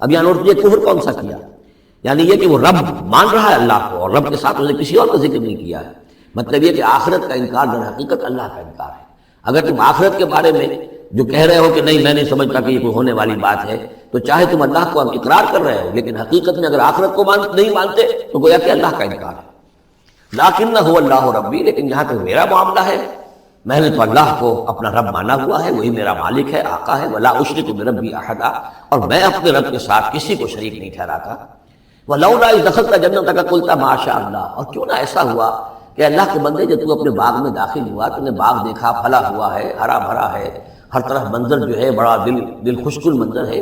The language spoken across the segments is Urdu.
اب یہاں نوٹ کیجیے کفر کون سا کیا، یعنی یہ کہ وہ رب مان رہا ہے اللہ کو اور رب کے ساتھ اس نے کسی اور کا ذکر نہیں کیا ہے۔ مطلب یہ کہ آخرت کا انکار در حقیقت اللہ کا انکار ہے۔ اگر تم آخرت کے بارے میں جو کہہ رہے ہو کہ نہیں میں نہیں سمجھتا کہ یہ کوئی ہونے والی بات ہے، تو چاہے تم اللہ کو اقرار کر رہے ہو لیکن حقیقت میں اگر آخرت کو نہیں مانتے تو گویا کہ اللہ کا انکار ہے۔ لیکن هو اللہ ربی، لیکن جہاں تک میرا معاملہ ہے میں نے تو اللہ کو اپنا رب مانا ہوا ہے، وہی میرا مالک ہے، آقا ہے۔ ولا اشرک بربی احدا، اور میں اپنے رب کے ساتھ کسی کو شریک نہیں ٹھہراتا۔ ولولا اذ دخلت جنتک قلت ما شاء اللہ، اور کیوں نہ ایسا ہوا کہ اللہ کے بندے جب تو اپنے باغ میں داخل ہوا تو نے باغ دیکھا پھلا ہوا ہے، ہرا بھرا ہے، ہر طرف منظر جو ہے بڑا دل خوشگل منظر ہے،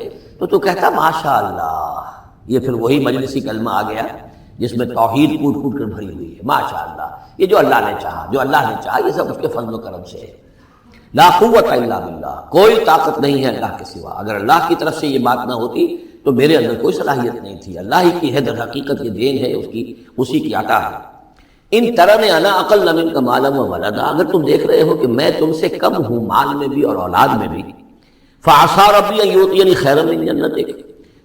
تو کہتا ماشاء اللہ۔ یہ پھر وہی مجلسی کلمہ آ گیا جس میں توحید کوٹ کوٹ کر بھری ہوئی ہے، ماشاء اللہ۔ یہ جو اللہ نے چاہا، جو اللہ نے چاہا، یہ سب اس کے فضل و کرم سے ہے۔ لا قوت الا باللہ، کوئی طاقت نہیں ہے اللہ کے سوا۔ اگر اللہ کی طرف سے یہ بات نہ ہوتی تو میرے اندر کوئی صلاحیت نہیں تھی۔ اللہ ہی کی ہے در حقیقت، یہ دین ہے اسی کی عطا ہے۔ ان ترن انا اقل منک مالا و ولدا، اگر تم دیکھ رہے ہو کہ میں تم سے کم ہوں مال میں بھی اور اولاد میں بھی، فعسى ربی ان یؤتینی خیرا من جنتک،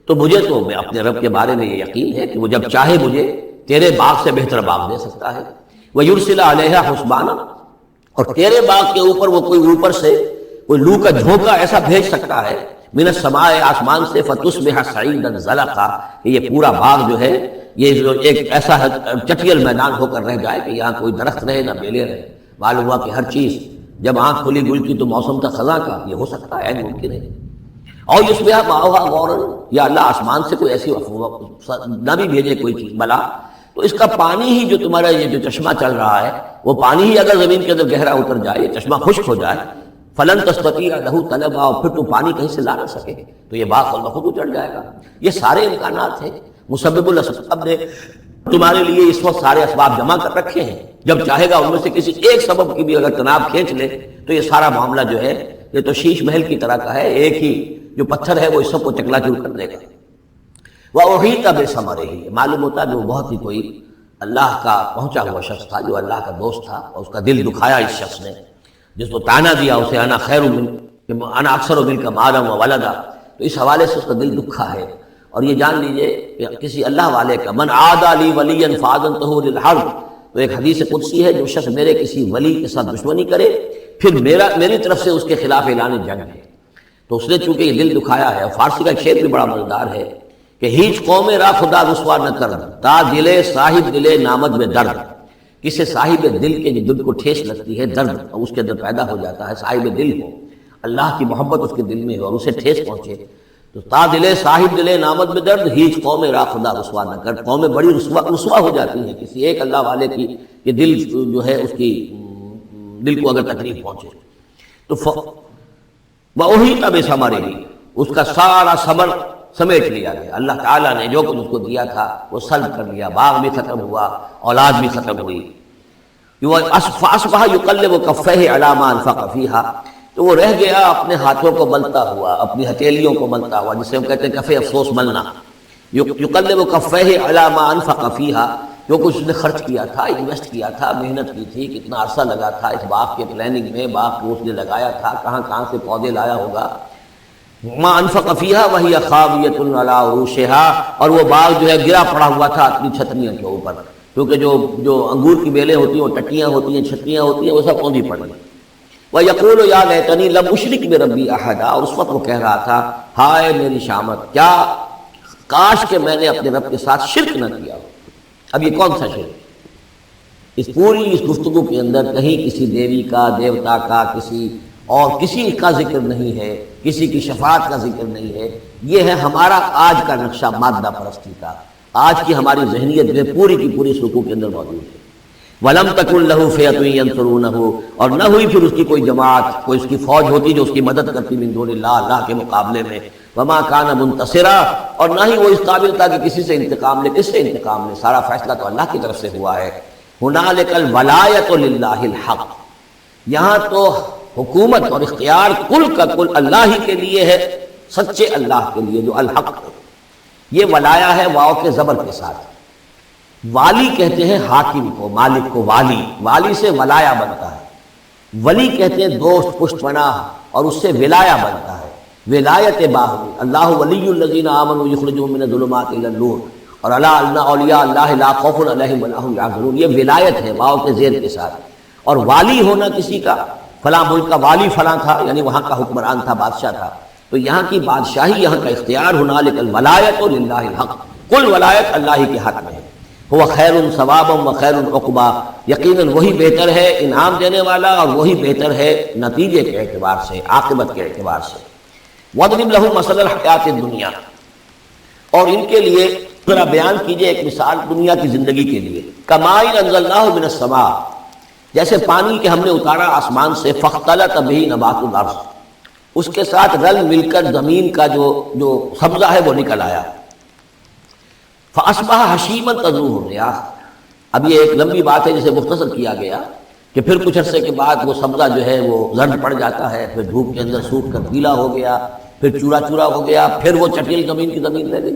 تو مجھے تو میں اپنے رب کے بارے میں یہ یقین ہے کہ وہ جب چاہے مجھے تیرے باغ سے بہتر باغ دے سکتا ہے۔ وَيُرْسِلَ عَلَيْهَا حُسْبَانًا، اور تیرے باغ کے اوپر وہ کوئی اوپر سے کوئی لو کا جھونکا ایسا بھیج سکتا ہے، من السماء، آسمان سے، فَتُصْبِحَ صَعِيدًا زَلَقًا، کہ یہ پورا باغ جو ہے یہ جو ایک ایسا چٹیل میدان ہو کر رہ جائے کہ یہاں کوئی درخت رہے نہ بیلے رہے۔ معلوم ہوا کہ ہر چیز جب آنکھ کھلی گل کی تو موسم کا خزاں کا یہ ہو سکتا ہے، ممکن ہے۔ اور یصبح ماؤہا غورا، یا اللہ آسمان سے کوئی ایسی نہ بھی بھیجے کوئی چیز بلا، تو اس کا پانی ہی جو تمہارا یہ جو چشمہ چل رہا ہے وہ پانی ہی اگر زمین کے اندر گہرا اتر جائے، یہ چشمہ خشک ہو جائے، فلن تستطیع لہ طلبا، اور پھر تم پانی کہیں سے لا نہ سکے تو یہ باغ خود بخود اجڑ جائے گا۔ یہ سارے امکانات ہیں، مسبب الاسباب نے تمہارے لیے اس وقت سارے اسباب جمع کر رکھے ہیں، جب چاہے گا ان میں سے کسی ایک سبب کی بھی اگر تناب کھینچ لے تو یہ سارا معاملہ جو ہے یہ تو شیش محل کی طرح کا ہے، ایک ہی جو پتھر ہے وہ اس سب کو چکلا چور کر دے گا۔ وَأُحِيطَ بِثَمَرِهِ، معلوم ہوتا ہے وہ بہت ہی کوئی اللہ کا پہنچا ہوا شخص تھا، جو اللہ کا دوست تھا، اور اس کا دل دکھایا اس شخص نے، جس کو تانا دیا اسے انا خیر من انا اکثر منک مالا و ولدا، تو اس حوالے سے اس کا دل دکھا ہے۔ اور یہ جان لیجئے کہ کسی اللہ والے کا من عادى لي وليا فاذنته للحرب، تو ایک حدیث قدسی ہے، جو شخص میرے کسی ولی کے ساتھ دشمنی کرے پھر میری طرف سے اس کے خلاف اعلان جنگ ہے، تو اس نے چونکہ یہ دل دکھایا ہے۔ اور فارسی کا شعر بھی بڑا مزیدار ہے کہ ہیچ قوم را خدا رسوا نہ کر، تا دلے صاحب دلے نامد میں درد، کسی صاحب دل کے جو دل کو ٹھیس لگتی ہے، درد اس کے اندر پیدا ہو جاتا ہے، صاحب دل ہو، اللہ کی محبت اس کے دل میں ہو اور اسے ٹھیس پہنچے، تو تا دلے صاحب دلے نامد میں درد، ہیچ قوم را خدا رسوا نہ کر، قومیں بڑی رسوا ہو جاتی ہیں کسی ایک اللہ والے کی کہ دل جو ہے اس کی دل کو اگر تکلیف پہنچے تو وَأُحِيطَ بِثَمَرِهِ، اس کا سارا ثمر سمیٹ لیا گیا۔ اللہ تعالیٰ نے جو کچھ اس کو دیا تھا وہ سلب کر لیا، باغ بھی ختم ہوا، اولاد بھی ختم ہوئی۔ فَأَصْبَحَ يُقَلِّبُ كَفَّيْهِ عَلَىٰ مَا أَنفَقَ فِيهَا، تو وہ رہ گیا اپنے ہاتھوں کو ملتا ہوا، اپنی ہتھیلیوں کو ملتا ہوا، جسے ہم کہتے ہیں کفے افسوس ملنا۔ يُقَلِّبُ كَفَّيْهِ عَلَىٰ مَا أَنفَقَ فِيهَا، جو کچھ اس نے خرچ کیا تھا، انویسٹ کیا تھا، محنت کی تھی، کتنا عرصہ لگا تھا اس باغ کے پلاننگ میں، باغ کو اس نے لگایا تھا، کہاں کہاں سے پودے لایا ہوگا۔ ما انفق فیہا وہی خاویۃ علی عروشہا، اور وہ باغ جو ہے گرا پڑا ہوا تھا اپنی چھتریوں کے اوپر، کیونکہ جو انگور کی بیلیں ہوتی ہیں وہ ٹٹیاں ہوتی ہیں، چھتریاں ہوتی ہیں، وہ سب اوندھی پڑ گئی۔ وَيَقُولُ يَا لَيْتَنِي لَمْ أُشْرِكْ بِرَبِّي أَحَدًا، اور اس وقت وہ کہہ رہا تھا ہائے میری شامت، کیا کاش کہ میں نے اپنے رب کے ساتھ شرک نہ کیا ہو۔ اب یہ کون سا شرک؟ اس پوری اس گفتگو کے اندر کہیں کسی دیوی کا، دیوتا کا، کسی کا ذکر نہیں ہے، کسی کی شفاعت کا ذکر نہیں ہے۔ یہ ہے ہمارا آج کا نقشہ مادہ پرستی کا، آج کی ہماری ذہنیت جو پوری کی پوری اس رکوع کے اندر موجود ہے۔ وَلَمْ تَكُنْ لَهُ فِئَةٌ يَنْصُرُونَهُ، اور نہ ہوئی پھر اس کی کوئی جماعت، کوئی اس کی فوج ہوتی جو اس کی مدد کرتی من دون اللہ، اللہ کے مقابلے میں۔ وَمَا كَانَ مُنْتَصِرًا، اور نہ ہی وہ اس قابل تھا کہ کسی سے انتقام لے، کس سے انتقام لے، سارا فیصلہ تو اللہ کی طرف سے ہوا ہے۔ هُنَالِكَ الْوَلَایَةُ لِلَّهِ الْحَقِّ، یہاں تو حکومت اور اختیار کل کا کل اللہ ہی کے لیے ہے، سچے اللہ کے لیے جو الحق ہے۔ یہ ولایا ہے واو کے زبر کے ساتھ۔ والی کہتے ہیں حاکم کو، مالک کو والی، والی سے ولایا بنتا ہے۔ ولی کہتے ہیں دوست، پشت پناہ، اور اس سے ولایا بنتا ہے۔ ولایت باہمی، اللہ ولی الذین آمنوا یخرجهم من الظلمات الی النور، اور الا ان اولیاء اللہ لا خوف علیہم ولا هم یحزنون، یہ ولایت ہے واو کے زیر کے ساتھ۔ اور والی ہونا کسی کا، فلاں ملک کا والی فلاں تھا، یعنی وہاں کا حکمران تھا، بادشاہ تھا، تو یہاں کی بادشاہی، یہاں کا اختیار، ہنالک الولایۃ للہ الحق، کل ولایت اللہ کے حق میں ہے۔ هو خیر ثوابا و خیر عقبا، یقیناً وہی بہتر ہے انعام دینے والا، اور وہی بہتر ہے نتیجے کے اعتبار سے، عاقبت کے اعتبار سے۔ وَاضْرِبْ لَهُم مَثَلَ الْحَيَاةِ الدُّنْيَا، اور ان کے لیے ذرا بیان کیجئے ایک مثال دنیا کی زندگی کے لیے۔ كَمَاءٍ أَنزَلْنَاهُ مِنَ السَّمَاءِ، جیسے پانی کہ ہم نے اتارا آسمان سے، فَاخْتَلَطَ بِهِ نَبَاتُ الْأَرْضِ، اس کے ساتھ رل مل کر زمین کا جو سبزہ ہے وہ نکل آیا۔ فَأَصْبَحَ حَشِيمًا تَذْرُوهُ الرِّيَاحُ، اب یہ ایک لمبی بات ہے جسے مختصر کیا گیا کہ پھر کچھ عرصے کے بعد وہ سبزہ جو ہے وہ زرد پڑ جاتا ہے، پھر دھوپ کے اندر سوکھ کر پیلا ہو گیا، پھر چورا چورا ہو گیا، پھر وہ چٹیل زمین کی زمین رہ گئی۔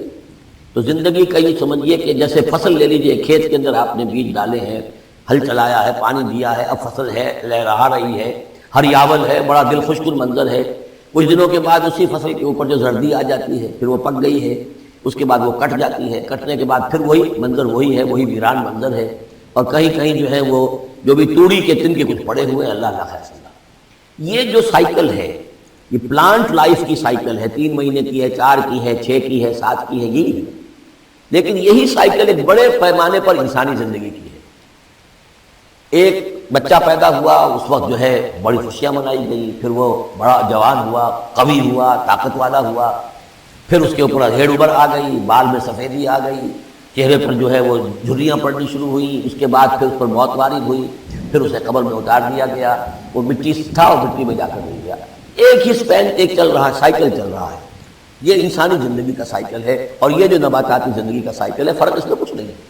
تو زندگی کا یہ سمجھیے کہ جیسے فصل لے لیجئے، کھیت کے اندر آپ نے بیج ڈالے ہیں، ہل چلایا ہے، پانی دیا ہے، اب فصل ہے، لہرا رہی ہے، ہریاول ہے، بڑا دل خوشکن منظر ہے۔ کچھ دنوں کے بعد اسی فصل کے اوپر جو زردی آ جاتی ہے، پھر وہ پک گئی ہے، اس کے بعد وہ کٹ جاتی ہے، کٹنے کے بعد پھر وہی منظر وہی ہے، وہی ویران منظر ہے، اور کہیں کہیں جو ہے وہ جو بھی توڑی کے تن کے کچھ پڑے ہوئے ہیں، اللہ اللہ خیر اللہ۔ یہ جو سائیکل ہے، یہ پلانٹ لائف کی سائیکل ہے، 3 مہینے کی ہے، 4 کی ہے، 6 کی ہے، 7 کی ہے، یہی ہے۔ لیکن یہی سائیکل ایک بڑے پیمانے پر انسانی زندگی کی ہے۔ ایک بچہ پیدا ہوا، اس وقت جو ہے بڑی خوشیاں منائی گئی، پھر وہ بڑا جوان ہوا، قوی ہوا، طاقت والا ہوا، پھر اس کے اوپر ہیڑ ابر آ گئی، بال میں سفیدی آ گئی، چہرے پر جو ہے وہ جھریاں پڑنی شروع ہوئی، اس کے بعد پھر اس پر موت وارد ہوئی، پھر اسے قبر میں اتار دیا گیا، وہ مٹی تھا اور مٹی میں جا کر مل گیا۔ ایک ہی سپین ایک چل رہا ہے، سائیکل چل رہا ہے۔ یہ انسانی زندگی کا سائیکل ہے، اور یہ جو نباتاتی زندگی کا سائیکل ہے، فرق اس میں کچھ نہیں ہے۔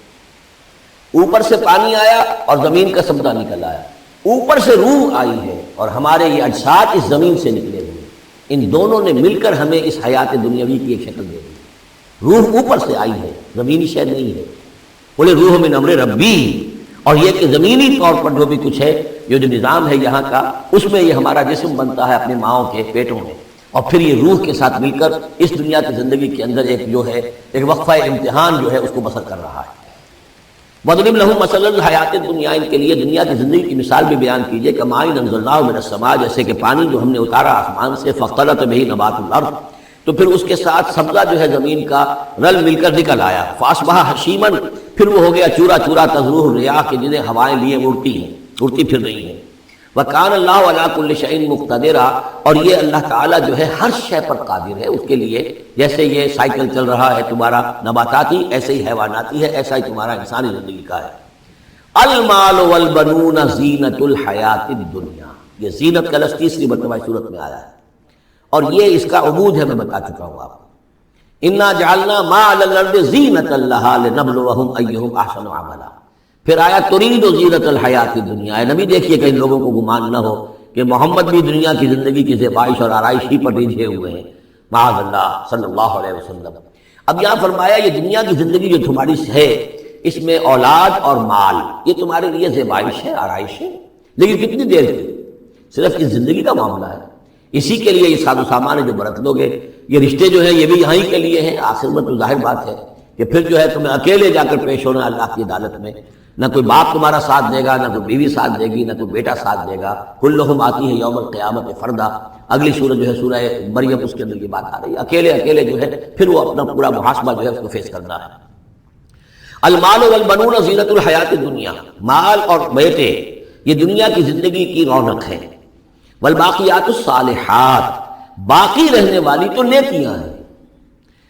اوپر سے پانی آیا اور زمین کا سبزہ نکل آیا، اوپر سے روح آئی ہے اور ہمارے یہ اجساد اس زمین سے نکلے ہوئے، ان دونوں نے مل کر ہمیں اس حیات دنیاوی کی ایک شکل دے دی۔ روح اوپر سے آئی ہے، زمینی شے نہیں ہے۔ بولے روح من امر ربی، اور یہ کہ زمینی طور پر جو بھی کچھ ہے، یہ جو نظام ہے یہاں کا، اس میں یہ ہمارا جسم بنتا ہے اپنے ماؤں کے پیٹوں میں، اور پھر یہ روح کے ساتھ مل کر اس دنیا کی زندگی کے اندر ایک جو ہے ایک وقفہ امتحان جو ہے اس کو بسر کر رہا ہے۔ وَاضْرِبْ لَهُم مَثَلَ الْحَيَاةِ الدُّنْيَا، ان کے لیے دنیا کی زندگی کی مثال بھی بیان کیجئے، كَمَاءٍ أَنزَلْنَاهُ مِنَ السَّمَاءِ، جیسے کہ پانی جو ہم نے اتارا آسمان سے، فَاخْتَلَطَ بِهِ نَبَاتُ الْأَرْضِ، تو پھر اس کے ساتھ سبزہ جو ہے زمین کا رل مل کر نکل آیا، فَأَصْبَحَ حَشِيمًا، پھر وہ ہو گیا چورا چورا، تَذْرُوهُ الرِّيَاحُ، کہ جنہیں ہوائیں لیے اڑتی ہیں، اڑتی پھر رہی ہیں۔ وَكَانَ اللَّهُ عَلَىٰ كُلِّ شَيْءٍ مُقْتَدِرًا، اور یہ اللہ تعالیٰ جو ہے ہر شے پر قادر ہے، اس کے لیے جیسے یہ سائیکل چل رہا ہے تمہارا نباتاتی، ایسے ہی حیواناتی ہے، ایسا ہی تمہارا انسانی زندگی کا ہے۔ المال والبنون زینت الحیات الدنیا، یہ زینت کا لفظ تیسری مرتبہ صورت میں آیا ہے، اور یہ اس کا عبود ہے، میں بتا چکا ہوں آپ کو۔ انا جعلنا ما علی الارض زینۃ لہا لنبلوہم ایہم احسن عملا، پھر آیا ترید زینت الحیات الدنیا۔ اے نبی دیکھیے کہ ان لوگوں کو گمان نہ ہو کہ محمد بھی دنیا کی زندگی کی زیبائش اور آرائش ہی پر رجھے ہوئے ہیں، معاذ اللہ صلی اللہ علیہ وسلم۔ اب یہاں فرمایا یہ دنیا کی زندگی جو تمہاری ہے، اس میں اولاد اور مال یہ تمہارے لیے زیبائش ہے، آرائش ہے، لیکن کتنی دیر کی؟ صرف اس زندگی کا معاملہ ہے، اسی کے لیے یہ ساز و سامان ہے جو برت لو گے، یہ رشتے جو ہیں یہ بھی یہاں ہی کے لیے ہیں۔ آخر میں تو ظاہر بات ہے کہ پھر جو ہے تمہیں اکیلے جا کر پیش ہونا اللہ کی عدالت میں، نہ کوئی باپ تمہارا ساتھ دے گا، نہ کوئی بیوی ساتھ دے گی، نہ کوئی بیٹا ساتھ دے گا۔ کلہم آتی ہے یوم القیامت فردا، اگلی سورہ جو ہے سورہ مریم، اس کے اندر یہ بات آ رہی ہے، اکیلے اکیلے جو ہے پھر وہ اپنا پورا محاسبہ جو ہے اس کو فیس کرنا ہے۔ المال والبنون زینت الحیات الدنیا، مال اور بیٹے یہ دنیا کی زندگی کی رونق ہے۔ والباقیات الصالحات، باقی رہنے والی تو نیکیاں ہیں۔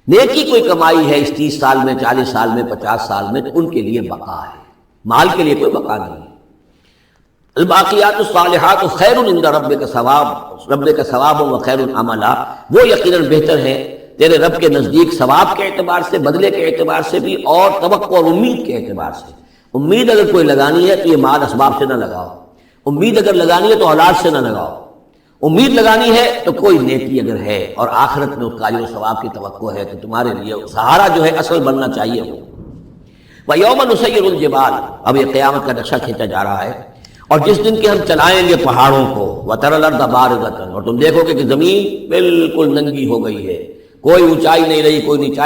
نیکی کوئی کمائی ہے اس 30 سال میں، 40 سال میں، 50 سال میں، تو ان کے لیے بقا ہے، مال کے لیے کوئی بقا نہیں ہے۔ الباقیات الصالحات خیر عند ربک ثواب و خیر عملا، وہ یقیناً بہتر ہے تیرے رب کے نزدیک ثواب کے اعتبار سے، بدلے کے اعتبار سے بھی، اور توقع اور امید کے اعتبار سے۔ امید اگر کوئی لگانی ہے تو یہ مال اسباب سے نہ لگاؤ، امید اگر لگانی ہے تو اولاد سے نہ لگاؤ، امید لگانی ہے تو کوئی نیکی اگر ہے اور آخرت میں اس کا اجر و ثواب کی توقع ہے تو تمہارے لیے سہارا جو ہے اصل بننا چاہیے وہ۔ وَيَوْمَ نُسَيِّرُ الْجِبَالَ، اب یہ قیامت کا نقشہ کھینچا جا رہا ہے، اور جس دن کے ہم چلائیں گے پہاڑوں کو، وَتَرَى الْأَرْضَ بَارِزَةً، اور تم دیکھو گے کہ زمین بالکل ننگی ہو گئی ہے، کوئی اونچائی نہیں رہی، کوئی نیچائی